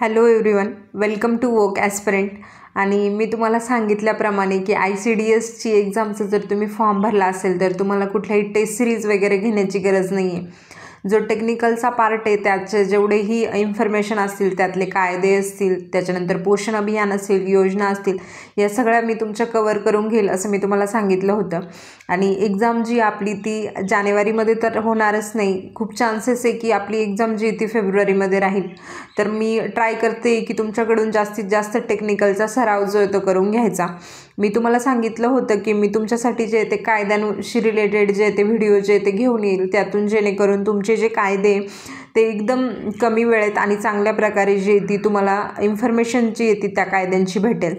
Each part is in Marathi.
हॅलो एव्हरीवन, वेलकम टू वोक ॲस्पिरंट. आणि मी तुम्हाला सांगितल्याप्रमाणे की ICDSची एक्झामचं जर तुम्ही फॉर्म भरला असेल तर तुम्हाला कुठल्याही टेस्ट सिरीज वगैरे घेण्याची गरज नाही आहे. जो टेक्निकलचा पार्ट आहे त्याचे जेवढेही इन्फॉर्मेशन असतील, त्यातले कायदे असतील, त्याच्यानंतर पोषण अभियान असेल, योजना असतील, या सगळ्या मी तुमच्या कवर करून घेईल असं मी तुम्हाला सांगितलं होतं. आणि एक्झाम जी आपली ती जानेवारीमध्ये तर होणारच नाही. खूप चान्सेस आहे की आपली एक्झाम जी ती फेब्रुवारीमध्ये राहील. तर मी ट्राय करते की तुमच्याकडून जास्तीत जास्त टेक्निकलचा सराव जो आहे तो करून घ्यायचा. मी तुम्हाला सांगितलं होतं की मी तुमच्यासाठी जे ते कायद्यांशी रिलेटेड जे ते व्हिडिओ जे ते घेऊन येईल, त्यातून जेणेकरून तुमचे जे कायदे ते एकदम कमी वेळेत आणि चांगल्या प्रकारे जे ती तुम्हाला इन्फॉर्मेशन जी येते त्या कायद्यांची भेटेल.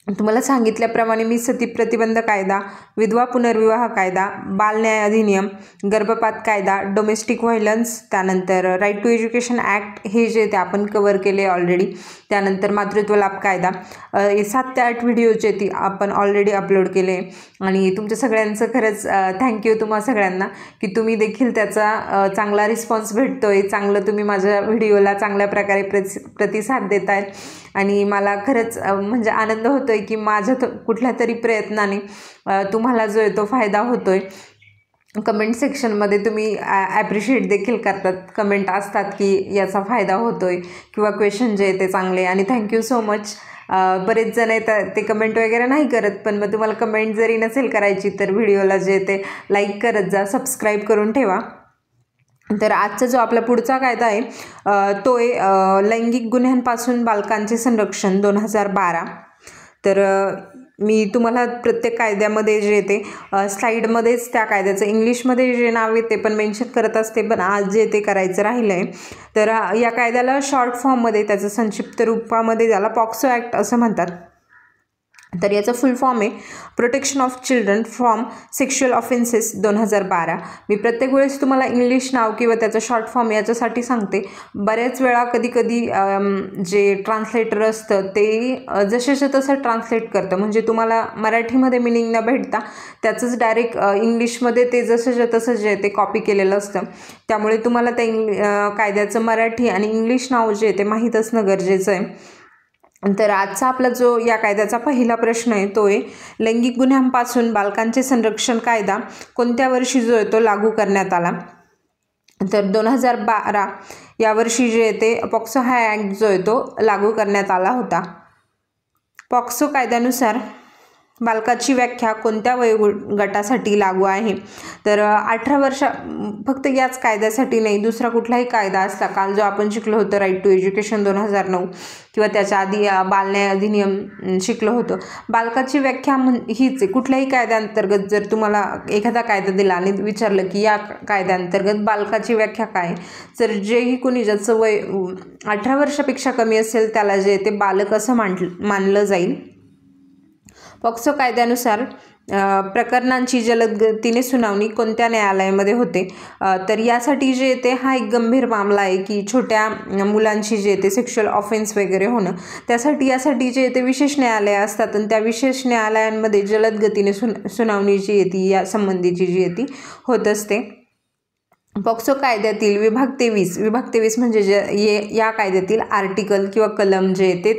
तुम्हाला सांगितल्याप्रमाणे मी सती प्रतिबंध कायदा, विधवा पुनर्विवाह कायदा, बाल न्याय अधिनियम, गर्भपात कायदा, डोमेस्टिक व्हायलन्स, त्यानंतर राईट टू एज्युकेशन ॲक्ट हे जे ते आपण कवर केले ऑलरेडी. त्यानंतर मातृत्व लाभ कायदा, 7 ते 8 व्हिडिओ जे ती आपण ऑलरेडी अपलोड केले. आणि तुमच्या सगळ्यांचं खरंच थँक्यू तुम्हा सगळ्यांना की तुम्ही देखील त्याचा चांगला रिस्पॉन्स भेटतो आहे. चांगलं तुम्ही माझ्या व्हिडिओला चांगल्या प्रकारे प्रतिसाद देत आहेत. आणि मला खरंच म्हणजे आनंद होतो आहे की माझ्या कुठल्या तरी प्रयत्नाने तुम्हाला जो आहे तो फायदा होतो आहे. कमेंट सेक्शनमध्ये तुम्ही ॲप्रिशिएट देखील करतात, कमेंट असतात की याचा फायदा होतो आहे किंवा क्वेश्चन जे आहे ते चांगले. आणि थँक्यू सो मच. बरेच जण आहेत ते कमेंट वगैरे नाही करत, पण मग तुम्हाला कमेंट जरी नसेल करायची तर व्हिडिओला जे ते लाईक करत जा, सबस्क्राईब करून ठेवा. तर आजचा जो आपला पुढचा कायदा आहे तो आहे लैंगिक गुन्ह्यांपासून बालकांचे संरक्षण 2012. तर मी तुम्हाला प्रत्येक कायद्यामध्ये जे ते स्लाईडमध्येच त्या कायद्याचं इंग्लिशमध्ये जे नाव आहे ते पण मेन्शन करत असते, पण आज जे ते करायचं राहिलं आहे. तर या कायद्याला शॉर्ट फॉर्ममध्ये त्याचं संक्षिप्त रूपामध्ये त्याला पॉक्सो ॲक्ट असं म्हणतात. तर याचा फुल फॉर्म आहे protection of children from sexual offences 2012. मी प्रत्येक वेळेस तुम्हाला इंग्लिश नाव किंवा त्याचं शॉर्ट फॉर्म याच्यासाठी सांगते. बऱ्याच वेळा कधी जे ट्रान्सलेटर असतं ते जसेच्या तसं ट्रान्सलेट करतं, म्हणजे तुम्हाला मराठीमध्ये मिनिंग न भेटता त्याचंच डायरेक्ट इंग्लिशमध्ये ते जसेच्या तसं जे ते कॉपी केलेलं असतं. त्यामुळे तुम्हाला त्या कायद्याचं मराठी आणि इंग्लिश नाव जे ते माहीत असणं गरजेचं आहे. तर आजचा आपला जो या कायद्याचा पहिला प्रश्न आहे तो आहे लैंगिक गुन्ह्यांपासून बालकांचे संरक्षण कायदा कोणत्या वर्षी जो आहे तो लागू करण्यात आला. तर 2012 या वर्षी जे आहे ते पॉक्सो हा ॲक्ट जो आहे तो लागू करण्यात आला होता. पॉक्सो कायद्यानुसार बालकाची व्याख्या कोणत्या वयोगटासाठी लागू आहे. तर 18 वर्ष फक्त याच कायद्यासाठी नाही, दुसरा कुठलाही कायदा असता, काल जो आपण शिकलो होतो राईट टू एज्युकेशन 2009 किंवा त्याच्या आधी बाल न्याय अधिनियम शिकलो होतो. बालकाची व्याख्या हीच आहे. कुठल्याही कायद्याअंतर्गत जर तुम्हाला एखादा कायदा दिला आणि विचारलं की या कायद्याअंतर्गत बालकाची व्याख्या काय, तर जेही कोणी ज्याचं वय 18 वर्षापेक्षा कमी असेल त्याला जे ते बालक असं मानलं जाईल. पॉक्सो कायद्यानुसार प्रकरणांची जलद गतीने सुनावणी कोणत्या न्यायालयामध्ये होते. तर यासाठी जे ते हा एक गंभीर मामला आहे की छोट्या मुलांची जे ते सेक्शुअल ऑफेन्स वगैरे होणं, यासाठी जे ते विशेष न्यायालय असतात आणि त्या विशेष न्यायालयांमध्ये जलद गतीने सुनावणी जी येते या संबंधीची जी येते होत असते. पॉक्सो कायद्यातील विभाग 23 म्हणजे या कायद्यातील आर्टिकल किंवा कलम जे येते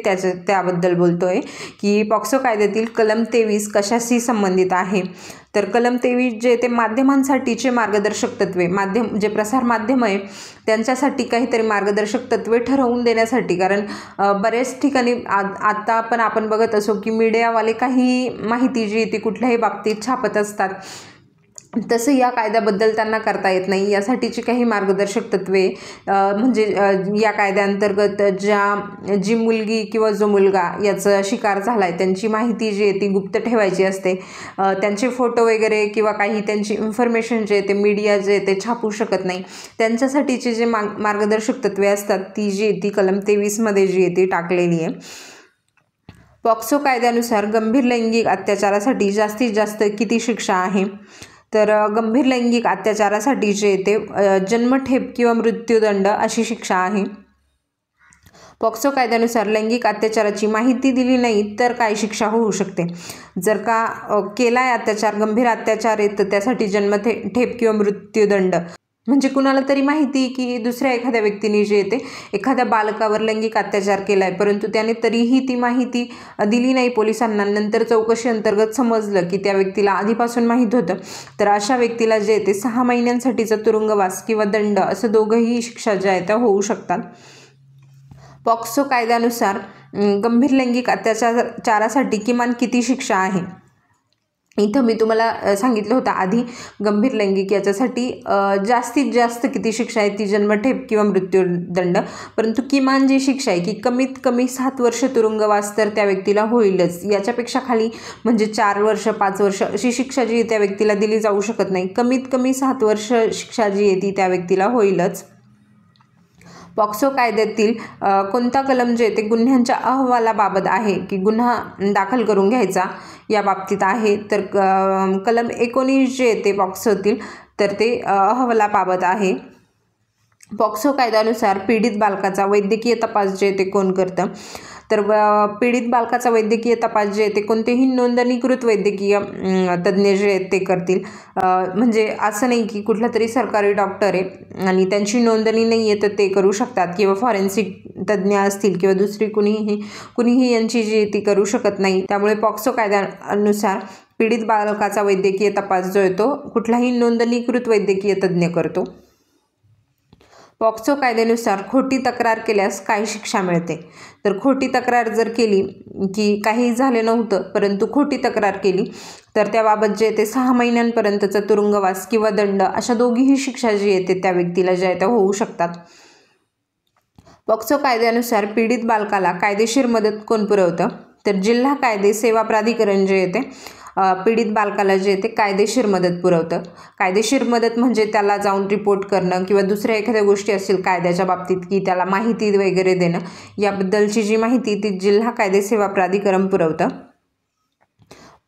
त्याबद्दल बोलतो आहे की पॉक्सो कायद्यातील कलम 23 कशाशी संबंधित आहे. तर कलम 23 जे ते माध्यमांसाठीचे मार्गदर्शक तत्त्वे, जे प्रसार माध्यम आहे त्यांच्यासाठी काहीतरी मार्गदर्शक तत्त्वे ठरवून देण्यासाठी. कारण बऱ्याच ठिकाणी आता पण आपण बघत असो की मीडियावाले काही माहिती जी ती कुठल्याही बाबतीत छापत असतात, तसं या कायद्याबद्दल त्यांना करता येत नाही. यासाठीची काही मार्गदर्शक तत्त्वे म्हणजे या कायद्याअंतर्गत जी मुलगी किंवा जो मुलगा याचा शिकार झाला आहे त्यांची माहिती जी आहे ती गुप्त ठेवायची असते. त्यांचे फोटो वगैरे किंवा काही त्यांची इन्फॉर्मेशन जे ते मीडिया जे ते छापू शकत नाही. त्यांच्यासाठीची जे मार्गदर्शक तत्त्वे असतात ती जी ती कलम 23मध्ये जी आहे ती टाकलेली आहे. पॉक्सो कायद्यानुसार गंभीर लैंगिक अत्याचारासाठी जास्तीत जास्त किती शिक्षा आहे. तर गंभीर लैंगिक अत्याचारासाठी जे ते जन्मठेप किंवा मृत्यूदंड अशी शिक्षा आहे. पॉक्सो कायद्यानुसार लैंगिक अत्याचाराची माहिती दिली नाही तर काय शिक्षा होऊ शकते. जर का केलाय अत्याचार, गंभीर अत्याचार आहे तर त्यासाठी जन्मठेप किंवा मृत्यूदंड म्हणजे कुणाला तरी माहिती की दुसऱ्या एखाद्या व्यक्तीने जे ते एखाद्या बालकावर लैंगिक अत्याचार केला आहे, परंतु त्याने तरीही ती माहिती दिली नाही पोलिसांना. नंतर चौकशी अंतर्गत समजलं की त्या व्यक्तीला आधीपासून माहीत होतं. तर अशा व्यक्तीला जे ते 6 महिन्यांसाठीचा तुरुंगवास किंवा दंड असं दोघंही शिक्षा ज्या आहेत त्या होऊ शकतात. पॉक्सो कायद्यानुसार गंभीर लैंगिक अत्याचारासाठी किमान किती शिक्षा आहे? इथं मी तुम्हाला सांगितलं होतं आधी, गंभीर लैंगिक याच्यासाठी जास्तीत जास्त किती शिक्षा आहे ती जन्मठेप किंवा मृत्यूदंड. परंतु किमान जी शिक्षा आहे की कमीत कमी 7 वर्ष तुरुंगवास तर त्या व्यक्तीला होईलच. याच्यापेक्षा खाली म्हणजे 4 वर्ष 5 वर्ष अशी शिक्षा जी त्या व्यक्तीला दिली जाऊ शकत नाही. कमीत कमी 7 वर्ष शिक्षा जी आहे ती त्या व्यक्तीला होईलच. पॉक्सो कायद्यातील कोणता कलम जे ते गुन्ह्यांच्या अहवालाबाबत आहे की गुन्हा दाखल करून घ्यायचा या बाबतीत आहे? तर कलम 19 जे ते पॉक्सोतील तर ते अहवालाबाबत आहे. पॉक्सो कायद्यानुसार पीडित बालकाचा वैद्यकीय तपास जे ते कोण करतं? तर पीडित बालकाचा वैद्यकीय तपास जे ते कोणतेही नोंदणीकृत वैद्यकीय तज्ज्ञ जे आहेत ते करतील. म्हणजे असं नाही की कुठला तरी सरकारी डॉक्टर आहे आणि त्यांची नोंदणी नाही आहे तर ते करू शकतात, किंवा फॉरेन्सिक तज्ज्ञ असतील किंवा दुसरी कुणीही यांची जी ती करू शकत नाही. त्यामुळे पॉक्सो कायद्यानुसार पीडित बालकाचा वैद्यकीय तपास जो आहे तो कुठलाही नोंदणीकृत वैद्यकीय तज्ज्ञ करतो. पॉक्सो कायद्यानुसार खोटी तक्रार केल्यास काय शिक्षा मिळते? तर खोटी तक्रार जर केली की काही झाले नव्हतं परंतु खोटी तक्रार केली तर त्याबाबत जे ते 6 महिन्यांपर्यंतचा तुरुंगवास किंवा दंड अशा दोघीही शिक्षा जी येते त्या व्यक्तीला ज्या त्या होऊ शकतात. पॉक्सो कायद्यानुसार पीडित बालकाला कायदेशीर मदत कोण पुरवतं? तर जिल्हा कायदे सेवा प्राधिकरण जे येते पीडित बालकाला जे ते कायदेशीर मदत पुरवतं. कायदेशीर मदत म्हणजे त्याला जाऊन रिपोर्ट करणं किंवा दुसऱ्या एखाद्या गोष्टी असतील कायद्याच्या बाबतीत की त्याला माहिती वगैरे देणं, याबद्दलची जी माहिती ती जिल्हा कायदे सेवा प्राधिकरण पुरवतं.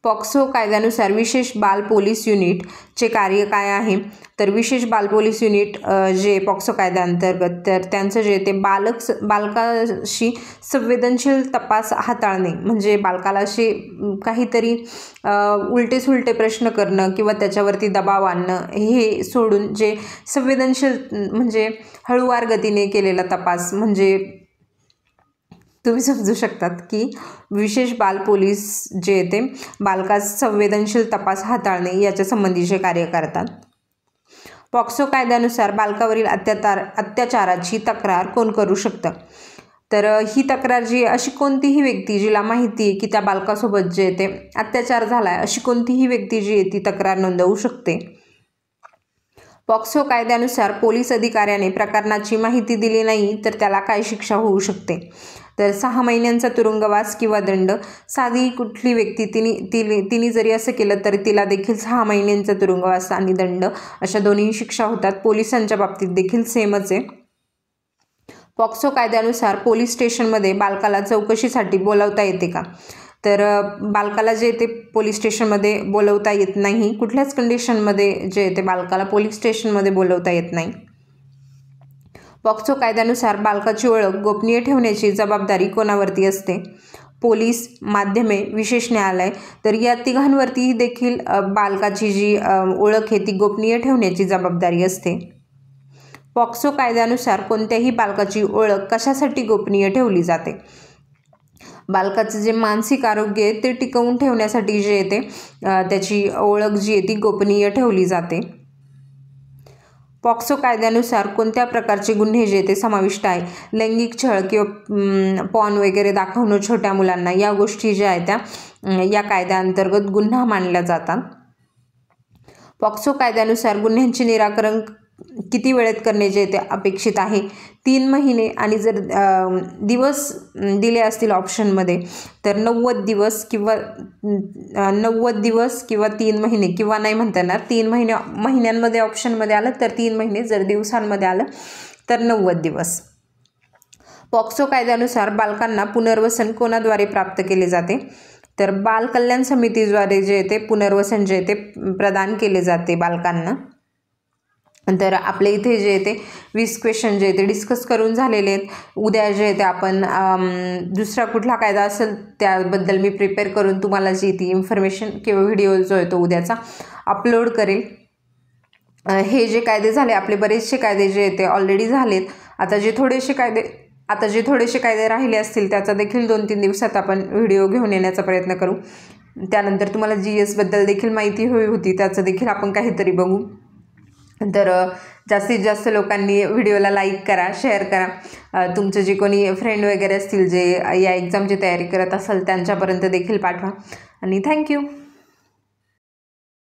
पॉक्सो कायद्यानुसार विशेष बाल पोलीस युनिटचे कार्य काय आहे? तर विशेष बाल पोलीस युनिट जे पॉक्सो कायद्याअंतर्गत तर त्यांचं जे ते बालकाशी संवेदनशील तपास हाताळणे, म्हणजे बालकाला असे काहीतरी उलटे प्रश्न करणं किंवा त्याच्यावरती दबाव आणणं हे सोडून जे संवेदनशील म्हणजे हळूवार गतीने केलेला तपास, म्हणजे तुम्ही समजू शकतात की विशेष बाल पोलीस जे ते बालकास संवेदनशील तपास हाताळणे याच्या संबंधीचे कार्य करतात. पॉक्सो कायद्यानुसार बालकावरील अत्याचाराची तक्रार कोण करू शकतं? तर ही तक्रार जी अशी कोणतीही व्यक्ती जिला माहिती आहे की त्या बालकासोबत जे ते अत्याचार झाला आहे अशी कोणतीही व्यक्ती जी आहे ती तक्रार नोंदवू शकते. पॉक्सो कायद्यानुसार पोलीस अधिकाऱ्याने प्रकरणाची माहिती दिली नाही तर त्याला काय शिक्षा होऊ शकते? तर 6 महिन्यांचा तुरुंगवास किंवा दंड. साधी कुठली व्यक्ती तिने जरी असं केलं तरी तिला देखील 6 महिन्यांचा तुरुंगवास आणि दंड अशा दोन्ही शिक्षा होतात. पोलिसांच्या बाबतीत देखील सेमच आहे. पॉक्सो कायद्यानुसार पोलीस स्टेशनमध्ये बालकाला चौकशीसाठी बोलावता येते का? तर बालकाला जे ते पोलीस स्टेशनमध्ये बोलवता येत नाही. कुठल्याच कंडिशनमध्ये जे ते बालकाला पोलीस स्टेशनमध्ये बोलवता येत नाही. पॉक्सो कायद्यानुसार बालकाची ओळख गोपनीय ठेवण्याची जबाबदारी कोणावरती असते? पोलीस, माध्यमे, विशेष न्यायालय. तर या तिघांवरती देखील बालकाची जी ओळख आहे ती गोपनीय ठेवण्याची जबाबदारी असते. पॉक्सो कायद्यानुसार कोणत्याही बालकाची ओळख कशासाठी गोपनीय ठेवली जाते? बालकाचं जे मानसिक आरोग्य आहे ते टिकवून ठेवण्यासाठी जे येते त्याची ओळख जी आहे ती गोपनीय ठेवली जाते. पॉक्सो कायद्यानुसार कोणत्या प्रकारचे गुन्हे जे ते समाविष्ट आहे? लैंगिक छळ किंवा पॉर्न वगैरे दाखवणं छोट्या मुलांना, या गोष्टी ज्या आहेत त्या या कायद्याअंतर्गत गुन्हा मानल्या जातात. पॉक्सो कायद्यानुसार गुन्ह्यांचे निराकरण किती वेळेत करणे जे ते अपेक्षित आहे? 3 महिने, आणि जर दिवस दिले असतील ऑप्शनमध्ये तर 90 दिवस किंवा 3 महिने, किंवा नाही म्हणता येणार 3 महिन्यांमध्ये ऑप्शनमध्ये आलं तर 3 महिने, जर दिवसांमध्ये आलं तर 90 दिवस. पॉक्सो कायद्यानुसार बालकांना पुनर्वसन कोणाद्वारे प्राप्त केले जाते? तर बाल कल्याण समितीद्वारे जे ते पुनर्वसन जे ते प्रदान केले जाते बालकांना. तर आपल्या इथे जे ते 20 क्वेश्चन जे ते डिस्कस करून झालेले आहेत. उद्या जे ते आपण दुसरा कुठला कायदा असेल त्याबद्दल मी प्रिपेअर करून तुम्हाला जी ती इन्फॉर्मेशन किंवा व्हिडिओ जो आहे तो उद्याचा अपलोड करेल. हे जे कायदे झाले, आपले बरेचसे कायदे जे ते ऑलरेडी झालेत. आता जे थोडेसे कायदे राहिले असतील त्याचा देखील 2-3 दिवसात आपण व्हिडिओ घेऊन येण्याचा प्रयत्न करू. त्यानंतर तुम्हाला GS बद्दल देखील माहिती हवी होती, त्याचं देखील आपण काहीतरी बघू. तर जास्तीत जास्त लोकांनी व्हिडिओला लाईक करा, शेअर करा. तुमचे जे कोणी फ्रेंड वगैरे असतील जे या एक्झामची तयारी करत असाल त्यांच्यापर्यंत देखील पाठवा. आणि थँक्यू.